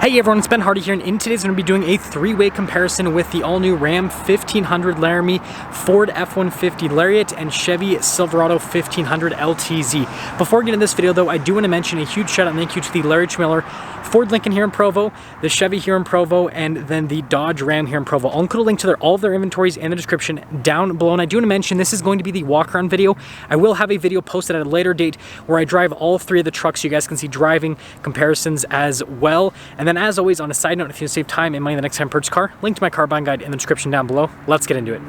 Hey everyone, it's Ben Hardy here, and in today's going to be doing a three-way comparison with the all-new Ram 1500 Laramie, Ford F-150 Lariat, and Chevy Silverado 1500 LTZ. Before getting into this video though, I do want to mention a huge shout out and thank you to the Lariat Miller, Ford Lincoln here in Provo, the Chevy here in Provo, and then the Dodge Ram here in Provo. I'll include a link to all of their inventories in the description down below. And I do want to mention this is going to be the walk-around video. I will have a video posted at a later date where I drive all three of the trucks so you guys can see driving comparisons as well. And then as always, on a side note, if you save time and money the next time purchase a car, link to my car buying guide in the description down below. Let's get into it.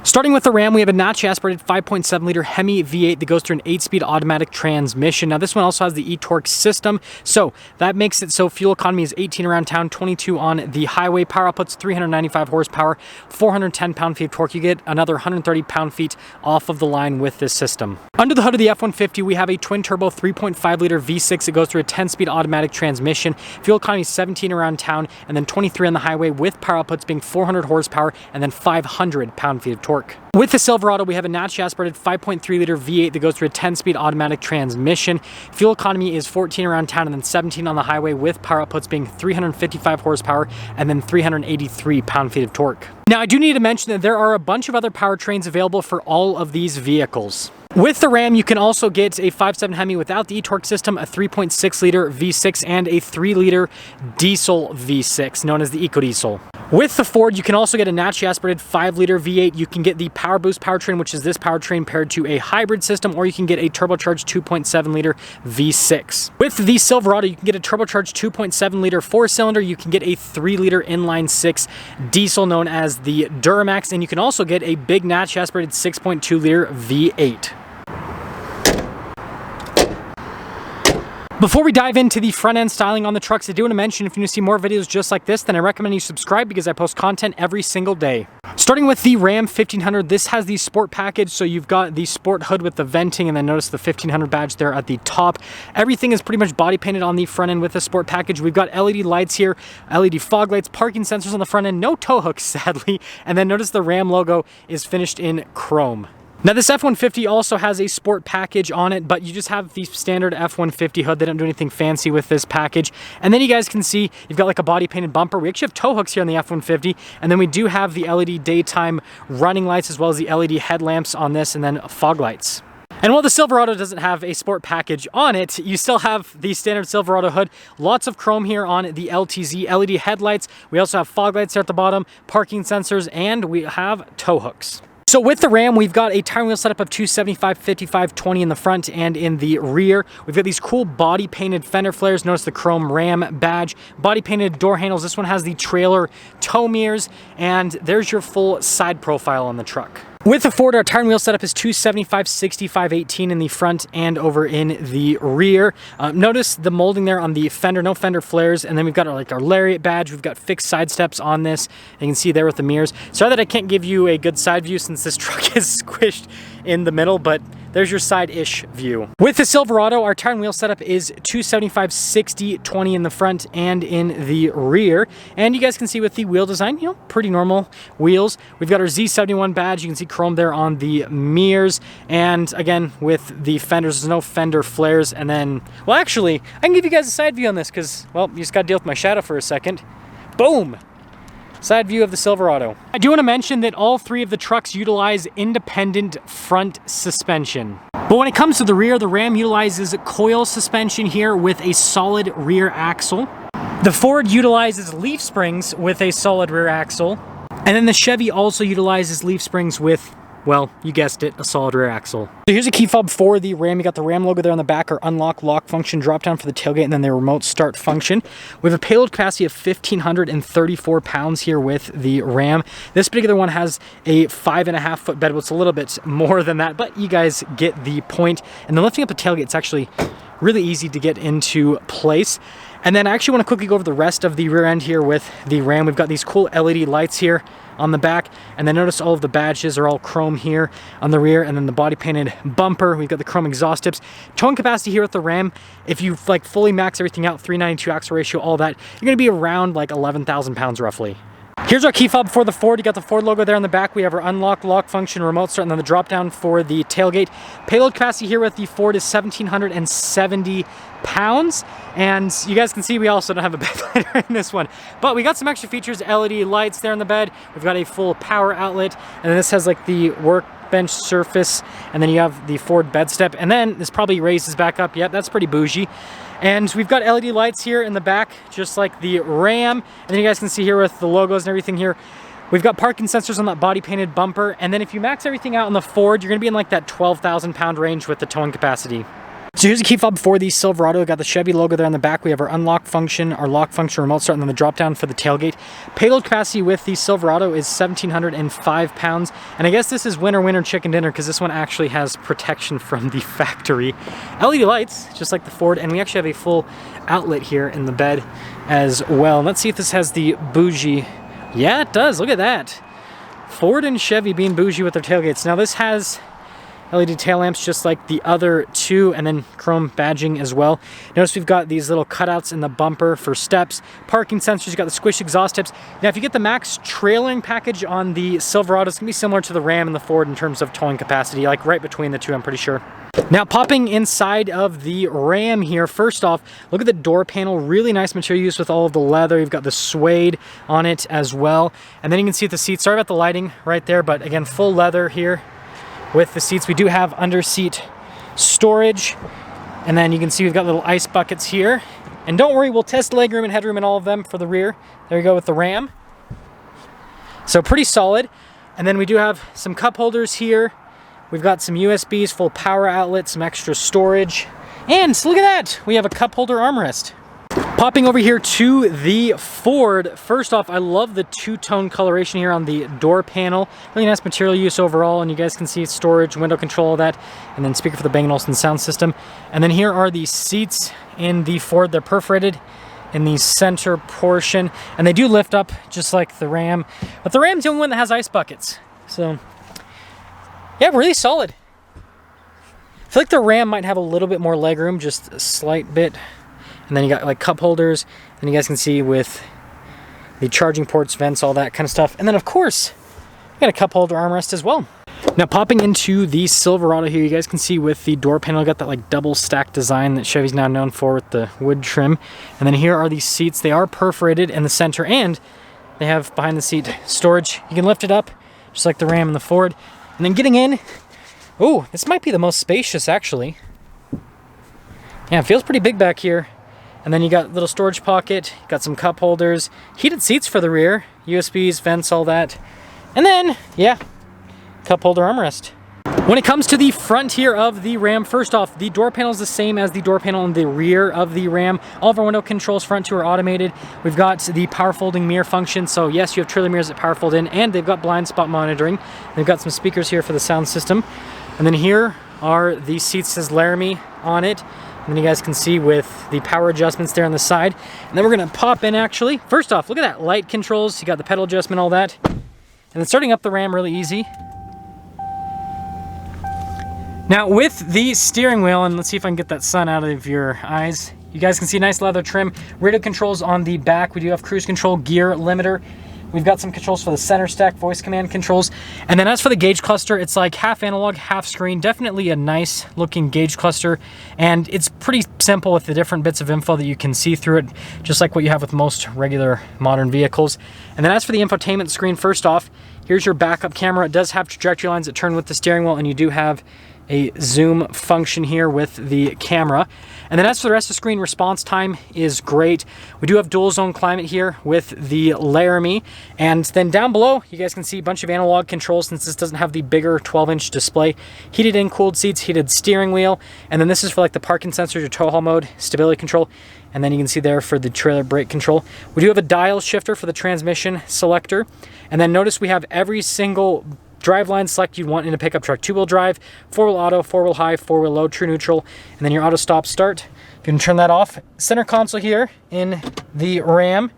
Starting with the Ram, we have a naturally aspirated 5.7 liter Hemi V8 that goes through an 8-speed automatic transmission. Now this one also has the e-torque system, so that makes it so fuel economy is 18 around town, 22 on the highway. Power output's 395 horsepower, 410 pound-feet of torque. You get another 130 pound-feet off of the line with this system. Under the hood of the F-150, we have a twin-turbo 3.5 liter V6 that goes through a 10-speed automatic transmission. Fuel economy is 17 around town, and then 23 on the highway, with power outputs being 400 horsepower and then 500 pound-feet of torque. With the Silverado, we have a naturally aspirated 5.3 liter V8 that goes through a 10-speed automatic transmission. Fuel economy is 14 around town and then 17 on the highway, with power outputs being 355 horsepower and then 383 pound-feet of torque. Now, I do need to mention that there are a bunch of other powertrains available for all of these vehicles. With the Ram, you can also get a 5.7 Hemi without the e-torque system, a 3.6 liter V6, and a 3 liter diesel V6, known as the EcoDiesel. With the Ford, you can also get a naturally aspirated 5 liter V8. You can get the Power Boost powertrain, which is this powertrain paired to a hybrid system, or you can get a turbocharged 2.7 liter V6. With the Silverado, you can get a turbocharged 2.7 liter 4-cylinder. You can get a 3 liter inline 6 diesel known as the Duramax, and you can also get a big naturally aspirated 6.2 liter V8. Before we dive into the front end styling on the trucks, I do want to mention if you want to see more videos just like this, then I recommend you subscribe because I post content every single day. Starting with the Ram 1500, this has the sport package, so you've got the sport hood with the venting, and then notice the 1500 badge there at the top. Everything is pretty much body painted on the front end with the sport package. We've got LED lights here, LED fog lights, parking sensors on the front end, no tow hooks sadly, and then notice the Ram logo is finished in chrome. Now this F-150 also has a sport package on it, but you just have the standard F-150 hood. They don't do anything fancy with this package. And then you guys can see you've got like a body painted bumper. We actually have tow hooks here on the F-150, and then we do have the LED daytime running lights as well as the LED headlamps on this, and then fog lights. And while the Silverado doesn't have a sport package on it, you still have the standard Silverado hood. Lots of chrome here on the LTZ, LED headlights. We also have fog lights there at the bottom, parking sensors, and we have tow hooks. So with the Ram, we've got a tire wheel setup of 275, 55, 20 in the front and in the rear. We've got these cool body painted fender flares. Notice the chrome Ram badge. Body painted door handles. This one has the trailer tow mirrors, and there's your full side profile on the truck. With the Ford, our tire and wheel setup is 275, 65, 18 in the front and over in the rear. Notice the molding there on the fender, no fender flares. And then we've got our Lariat badge. We've got fixed side steps on this. You can see there with the mirrors. Sorry that I can't give you a good side view since this truck is squished in the middle, but there's your side-ish view. With the Silverado, our tire and wheel setup is 275, 60, 20 in the front and in the rear. And you guys can see with the wheel design, pretty normal wheels. We've got our Z71 badge. You can see chrome there on the mirrors. And again, with the fenders, there's no fender flares. And then, well, actually, I can give you guys a side view on this because, well, you just got to deal with my shadow for a second. Boom! Side view of the Silverado. I do want to mention that all three of the trucks utilize independent front suspension. But when it comes to the rear, the Ram utilizes coil suspension here with a solid rear axle. The Ford utilizes leaf springs with a solid rear axle. And then the Chevy also utilizes leaf springs with, well, you guessed it, a solid rear axle. So here's a key fob for the Ram. You got the Ram logo there on the back, our unlock lock function, drop down for the tailgate, and then the remote start function. We have a payload capacity of 1,534 pounds here with the Ram. This particular one has a 5.5 foot bed, but it's a little bit more than that, but you guys get the point. And then lifting up the tailgate, it's actually really easy to get into place. And then I actually want to quickly go over the rest of the rear end here with the Ram. We've got these cool LED lights here on the back, and then notice all of the badges are all chrome here on the rear, and then the body painted bumper. We've got the chrome exhaust tips. Towing capacity here with the Ram, if you like fully max everything out, 392 axle ratio, all that, you're gonna be around like 11,000 pounds roughly. Here's our key fob for the Ford. You got the Ford logo there on the back. We have our unlock, lock function, remote start, and then the drop down for the tailgate. Payload capacity here with the Ford is 1,770 pounds. And you guys can see we also don't have a bed liner in this one. But we got some extra features, LED lights there on the bed. We've got a full power outlet. And then this has like the workbench surface. And then you have the Ford bed step. And then this probably raises back up. Yep, that's pretty bougie. And we've got LED lights here in the back, just like the Ram. And then you guys can see here with the logos and everything here, we've got parking sensors on that body painted bumper. And then if you max everything out on the Ford, you're gonna be in like that 12,000 pound range with the towing capacity. So here's a key fob for the Silverado. We've got the Chevy logo there on the back. We have our unlock function, our lock function, remote start, and then the drop down for the tailgate. Payload capacity with the Silverado is 1,705 pounds. And I guess this is winner chicken dinner because this one actually has protection from the factory. LED lights, just like the Ford, and we actually have a full outlet here in the bed as well. Let's see if this has the bougie. Yeah, it does. Look at that. Ford and Chevy being bougie with their tailgates. Now this has LED tail lamps just like the other two, and then chrome badging as well. Notice we've got these little cutouts in the bumper for steps, parking sensors, you've got the squish exhaust tips. Now if you get the max trailering package on the Silverado, it's gonna be similar to the Ram and the Ford in terms of towing capacity, like right between the two, I'm pretty sure. Now popping inside of the Ram here, first off, look at the door panel, really nice material use with all of the leather. You've got the suede on it as well. And then you can see the seats, sorry about the lighting right there, but again, full leather here. With the seats, we do have under seat storage, and then you can see we've got little ice buckets here. And don't worry, we'll test legroom and headroom and all of them for the rear. There you go with the Ram. So pretty solid. And then we do have some cup holders here. We've got some USBs, full power outlet, some extra storage. And so look at that, we have a cup holder armrest. Popping over here to the Ford, first off, I love the two-tone coloration here on the door panel. Really nice material use overall, and you guys can see storage, window control, all that, and then speaker for the Bang & Olufsen sound system. And then here are the seats in the Ford. They're perforated in the center portion, and they do lift up just like the Ram. But the Ram's the only one that has ice buckets. So, yeah, really solid. I feel like the Ram might have a little bit more legroom, just a slight bit. And then you got like cup holders, and you guys can see with the charging ports, vents, all that kind of stuff. And then of course, you got a cup holder armrest as well. Now popping into the Silverado here, you guys can see with the door panel, got that like double stack design that Chevy's now known for with the wood trim. And then here are these seats. They are perforated in the center, and they have behind the seat storage. You can lift it up just like the Ram and the Ford. And then getting in, oh, this might be the most spacious actually. Yeah, it feels pretty big back here. And then you got a little storage pocket, got some cup holders, heated seats for the rear, USBs, vents, all that. And then, yeah, cup holder armrest. When it comes to the front here of the Ram, first off, the door panel is the same as the door panel in the rear of the Ram. All of our window controls front two are automated. We've got the power folding mirror function. So yes, you have trailer mirrors that power fold in, and they've got blind spot monitoring. They've got some speakers here for the sound system. And then here are the seats, says Laramie on it. And then you guys can see with the power adjustments there on the side. And then we're gonna pop in actually. First off, look at that, light controls. You got the pedal adjustment, all that. And then starting up the Ram really easy. Now with the steering wheel, and let's see if I can get that sun out of your eyes. You guys can see nice leather trim. Radio controls on the back. We do have cruise control, gear limiter. We've got some controls for the center stack, voice command controls. And then as for the gauge cluster, it's like half analog, half screen. Definitely a nice looking gauge cluster. And it's pretty simple with the different bits of info that you can see through it, just like what you have with most regular modern vehicles. And then as for the infotainment screen, first off, here's your backup camera. It does have trajectory lines that turn with the steering wheel, and you do have a zoom function here with the camera. And then as for the rest of the screen, response time is great. We do have dual zone climate here with the Laramie. And then down below, you guys can see a bunch of analog controls since this doesn't have the bigger 12-inch display. Heated and cooled seats, heated steering wheel. And then this is for like the parking sensors, your tow haul mode, stability control. And then you can see there for the trailer brake control. We do have a dial shifter for the transmission selector. And then notice we have every single driveline select you'd want in a pickup truck. Two-wheel drive, four-wheel auto, four-wheel high, four-wheel low, true neutral, and then your auto stop start, You can turn that off. Center console here in the Ram.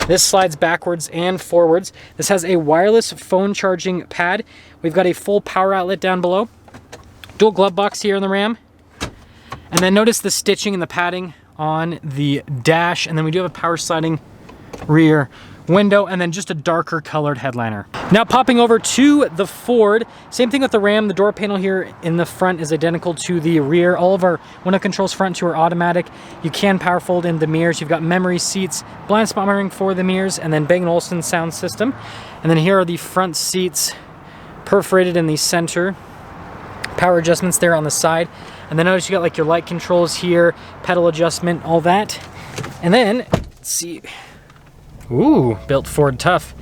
This slides backwards and forwards. This has a wireless phone charging pad. We've got a full power outlet down below. Dual glove box here in the Ram. And then notice the stitching and the padding on the dash. And then we do have a power sliding rear window, and then just a darker colored headliner. Now popping over to the Ford, same thing with the Ram. The door panel here in the front is identical to the rear. All of our window controls front two are automatic. You can power fold in the mirrors. You've got memory seats, blind spot mirroring for the mirrors, and then Bang & Olufsen sound system. And then here are the front seats, perforated in the center. Power adjustments there on the side. And then notice you got like your light controls here, pedal adjustment, all that. And then, let's see. Ooh, built Ford tough.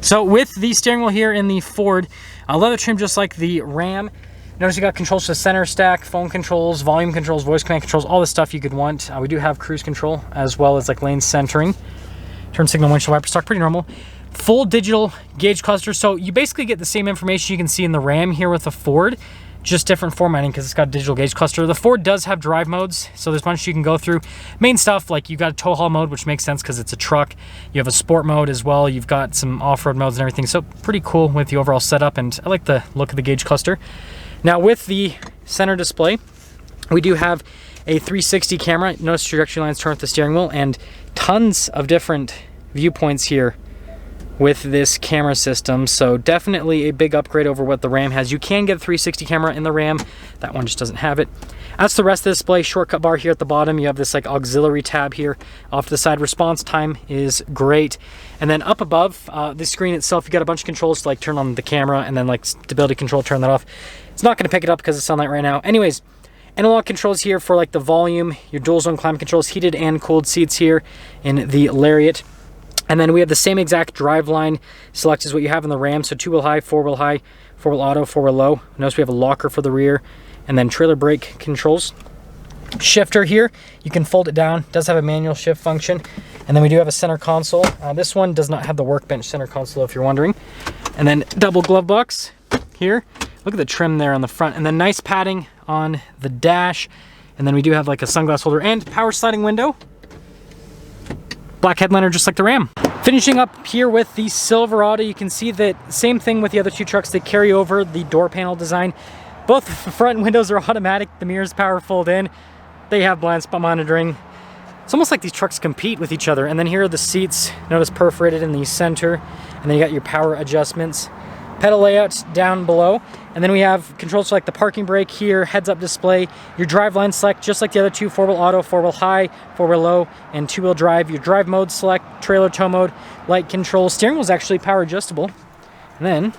So with the steering wheel here in the Ford, leather trim just like the Ram. Notice you got controls to center stack, phone controls, volume controls, voice command controls, all the stuff you could want. We do have cruise control as well as like lane centering. Turn signal, windshield wiper stock, pretty normal. Full digital gauge cluster. So you basically get the same information you can see in the Ram here with the Ford, just different formatting because it's got a digital gauge cluster. The Ford does have drive modes, so there's a bunch you can go through. Main stuff, like you've got a tow haul mode, which makes sense because it's a truck. You have a sport mode as well. You've got some off-road modes and everything. So pretty cool with the overall setup, and I like the look of the gauge cluster. Now with the center display, we do have a 360 camera. Notice trajectory lines turn with the steering wheel, and tons of different viewpoints here with this camera system. So definitely a big upgrade over what the Ram has. You can get a 360 camera in the Ram. That one just doesn't have it. As to the rest of the display, shortcut bar here at the bottom. You have this like auxiliary tab here off to the side. Response time is great. And then up above the screen itself, you got a bunch of controls to like turn on the camera, and then like stability control, turn that off. It's not going to pick it up because it's sunlight right now. Anyways, analog controls here for like the volume, your dual zone climate controls, heated and cooled seats here in the Lariat. And then we have the same exact driveline select as what you have in the Ram. So 2-wheel high, 4-wheel auto, 4-wheel low. Notice we have a locker for the rear, and then trailer brake controls. Shifter here, you can fold it down. It does have a manual shift function. And then we do have a center console. This one does not have the workbench center console, if you're wondering. And then double glove box here. Look at the trim there on the front. And then nice padding on the dash. And then we do have like a sunglass holder and power sliding window. Black headliner just like the Ram. Finishing up here with the Silverado, you can see that same thing with the other two trucks. They carry over the door panel design. Both front windows are automatic. The mirrors power fold in. They have blind spot monitoring. It's almost like these trucks compete with each other. And then here are the seats. Notice perforated in the center. And then you got your power adjustments. Pedal layouts down below. And then we have controls for like the parking brake here, heads-up display, your driveline select, just like the other two, 4-wheel auto, 4-wheel high, 4-wheel low, and 2-wheel drive. Your drive mode select, trailer tow mode, light control. Steering wheel is actually power adjustable. And then,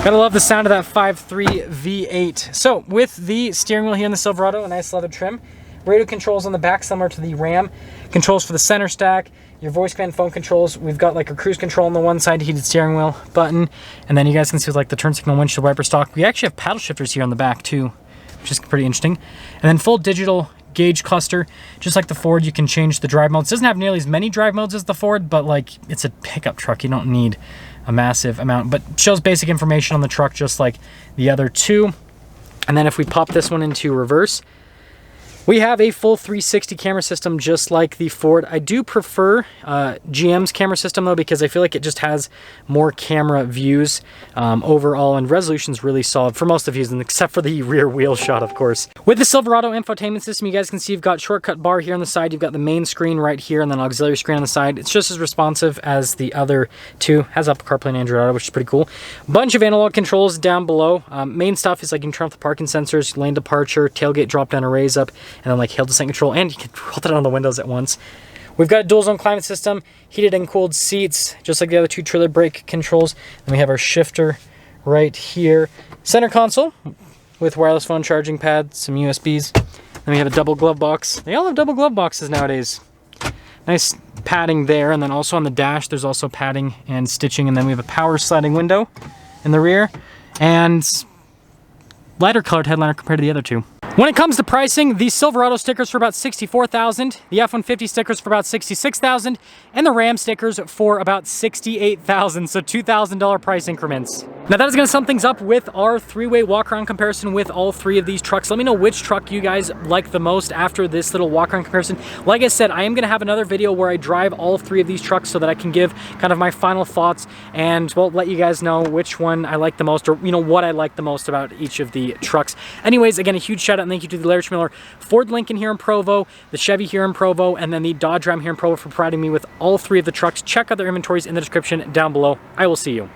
gotta love the sound of that 5.3 V8. So with the steering wheel here in the Silverado, a nice leather trim. Radio controls on the back, similar to the Ram. Controls for the center stack, your voice command phone controls. We've got like a cruise control on the one side, heated steering wheel button. And then you guys can see like the turn signal, windshield wiper stock. We actually have paddle shifters here on the back too, which is pretty interesting. And then full digital gauge cluster. Just like the Ford, you can change the drive modes. It doesn't have nearly as many drive modes as the Ford, but like it's a pickup truck. You don't need a massive amount, but shows basic information on the truck just like the other two. And then if we pop this one into reverse, we have a full 360 camera system just like the Ford. I do prefer GM's camera system though, because I feel like it just has more camera views overall, and resolution's really solid for most of views, and except for the rear wheel shot, of course. With the Silverado infotainment system, you guys can see you've got shortcut bar here on the side, you've got the main screen right here, and then auxiliary screen on the side. It's just as responsive as the other two. Has Apple CarPlay and Android Auto, which is pretty cool. Bunch of analog controls down below. Main stuff is like you can turn off the parking sensors, lane departure, tailgate drop down or raise up, and then like hill descent control, and you can roll that on the windows at once. We've got a dual zone climate system, heated and cooled seats, just like the other two trailer brake controls. Then we have our shifter right here. Center console with wireless phone charging pad, some USBs. Then we have a double glove box. They all have double glove boxes nowadays. Nice padding there, and then also on the dash there's also padding and stitching, and then we have a power sliding window in the rear, and lighter colored headliner compared to the other two. When it comes to pricing, the Silverado stickers for about $64,000, the F-150 stickers for about $66,000, and the Ram stickers for about $68,000, so $2,000 price increments. Now that is going to sum things up with our three-way walk-around comparison with all three of these trucks. Let me know which truck you guys like the most after this little walk-around comparison. Like I said, I am going to have another video where I drive all three of these trucks so that I can give kind of my final thoughts and, well, let you guys know which one I like the most, or, you know, what I like the most about each of the trucks. Anyways, again, a huge shout out and thank you to the Lariat Miller Ford Lincoln here in Provo, the Chevy here in Provo, and then the Dodge Ram here in Provo for providing me with all three of the trucks. Check out their inventories in the description down below. I will see you.